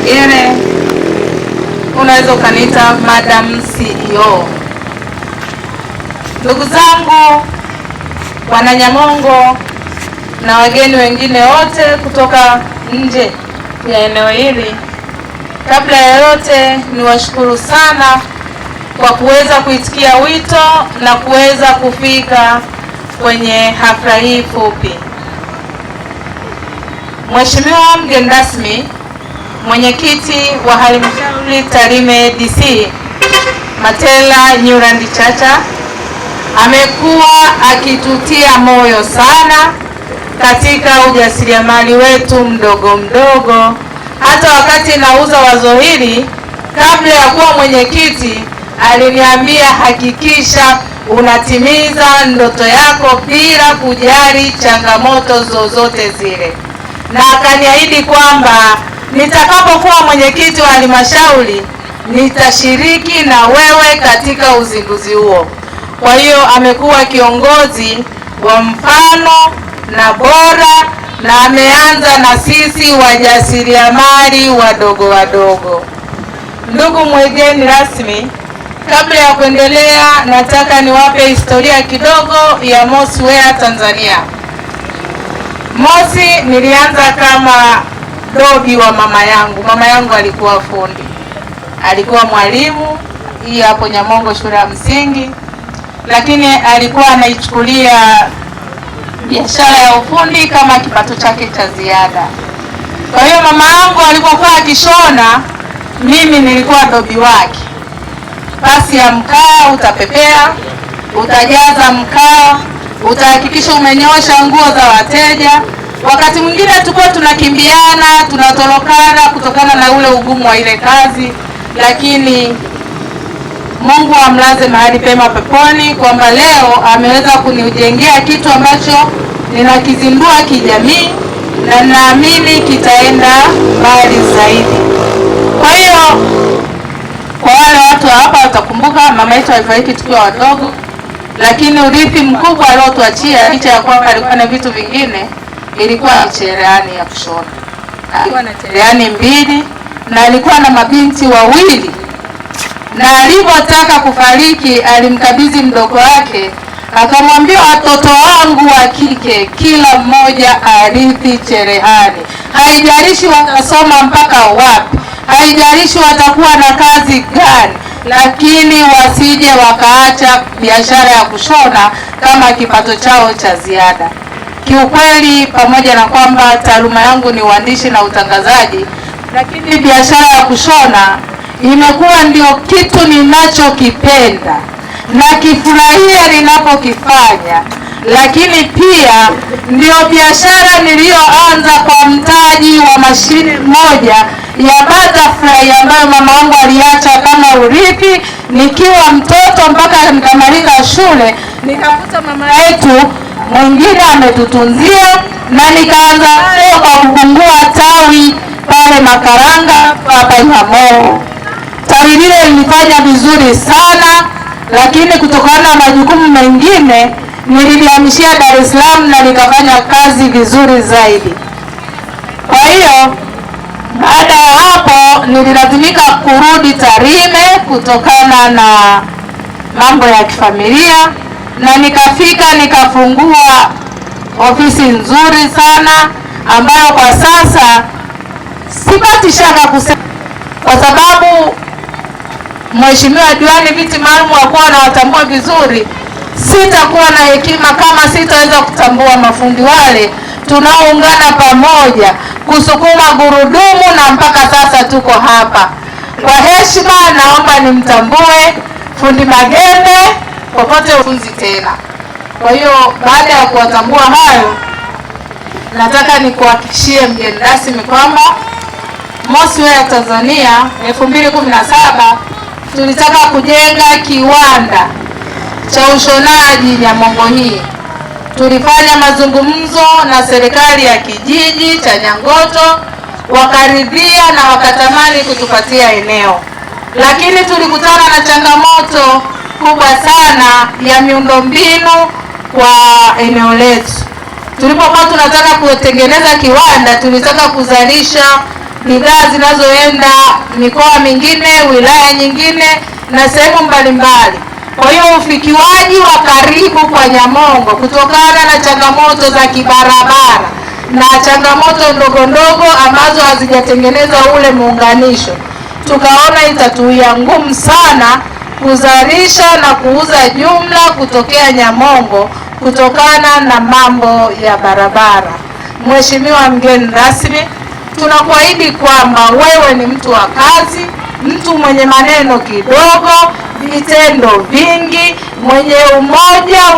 Magere, unaweza ukaniita Madam CEO. Ndugu zangu wana Nyamongo na wageni wengine wote kutoka nje ya eneo hili, kabla ya yote niwashukuru sana kwa kuweza kuitikia wito na kuweza kufika kwenye hafla hii fupi. Mheshimiwa mgeni rasmi, mwenyekiti wa halmashauri Tarime DC Matela Nyurandi Chacha amekuwa akitutia moyo sana katika ujasiriamali wetu mdogo mdogo. Hata wakati nauza wazo hili, kabla ya kuwa mwenyekiti, aliniambia hakikisha unatimiza ndoto yako bila kujali changamoto zozote zile, na akaniahidi kwamba nitakapokuwa mwenyekiti wa halmashauri nitashiriki na wewe katika uzinduzi huo. Kwa hiyo amekuwa kiongozi wa mfano na bora, na ameanza na sisi wajasiriamali wadogo wadogo. Ndugu mgeni rasmi, kabla ya kuendelea, nataka niwape historia kidogo ya Mosi Wear Tanzania. Mosi nilianza kama dobi wa mama yangu. Mama yangu alikuwa fundi, alikuwa mwalimu hii hapo Nyamongo shule ya msingi, lakini alikuwa anaichukulia biashara ya ufundi kama kipato chake cha ziada. Kwa hiyo mama yangu alipokuwa akishona, mimi nilikuwa dobi wake. Pasi ya mkaa utapepea, utajaza mkaa, utahakikisha umenyosha nguo za wateja. Wakati mwingine tulikuwa tunakimbiana, tunatorokana kutokana na ule ugumu wa ile kazi, lakini Mungu amlaze mahali pema peponi, kwamba leo ameweza kunijengea kitu ambacho ninakizindua kijamii na naamini kitaenda mbali zaidi. Kwa hiyo kwa wale watu hapa watakumbuka mama yetu alifariki tukiwa wadogo, lakini urithi mkubwa aliotuachia, licha ya kwamba alikuwa na vitu vingine, ilikuwa ni cherehani ya kushona. Alikuwa na cherehani 2 na alikuwa na mabinti wawili, na alipotaka kufariki alimkabidhi mdogo wake, akamwambia watoto wangu wa kike kila mmoja arithi cherehani, haijalishi watasoma mpaka wapi, haijalishi watakuwa na kazi gani, lakini wasije wakaacha biashara ya kushona kama kipato chao cha ziada. Kiukweli, pamoja na kwamba taaluma yangu ni uandishi na utangazaji, lakini biashara ya kushona imekuwa ndio kitu ninachokipenda na kifurahia ninapokifanya, lakini pia ndio biashara niliyoanza kwa mtaji wa mashine moja ya butterfly ambayo mama wangu aliacha kama urithi nikiwa mtoto mpaka nikamaliza shule. Nikakuta mama yetu mwingine ametutunzia, na nikaanza nayo kwa kufungua tawi pale Makaranga hapa Nyamongo. Tawi lile lilifanya vizuri sana, lakini kutokana na majukumu mengine nilihamishia Dar es Salaam na nikafanya kazi vizuri zaidi. Kwa hiyo baada ya hapo nililazimika kurudi Tarime kutokana na mambo ya kifamilia, na nikafika nikafungua ofisi nzuri sana ambayo kwa sasa sipati shaka kusema, kwa sababu Mheshimiwa Diwani viti maalum wakuwa na watambua vizuri, sitakuwa na hekima kama sitaweza kutambua mafundi wale tunaoungana pamoja kusukuma gurudumu, na mpaka sasa tuko hapa. Kwa heshima naomba nimtambue fundi Magembe popote ufunzi tena. Kwa hiyo baada ya kuwatambua hayo, nataka nikuhakikishie mgeni rasmi kwamba Mosi Wear Tanzania 2017 tulitaka kujenga kiwanda cha ushonaji Nyamongo hii. Tulifanya mazungumzo na serikali ya kijiji cha Nyangoto, wakaridhia na wakatamani kutupatia eneo, lakini tulikutana na changamoto kubwa sana ya miundombinu kwa eneo letu. Tulipokuwa tunataka kutengeneza kiwanda, tulitaka kuzalisha bidhaa zinazoenda mikoa mingine, wilaya nyingine na sehemu mbalimbali. Kwa hiyo ufikiwaji wa karibu kwa Nyamongo kutokana na changamoto za kibarabara na changamoto ndogo ndogo ambazo hazijatengeneza ule muunganisho, tukaona itatuia ngumu sana kuzalisha na kuuza jumla kutokea Nyamongo kutokana na mambo ya barabara. Mheshimiwa mgeni rasmi, tunakuahidi kwamba wewe ni mtu wa kazi, mtu mwenye maneno kidogo, vitendo vingi, mwenye umoja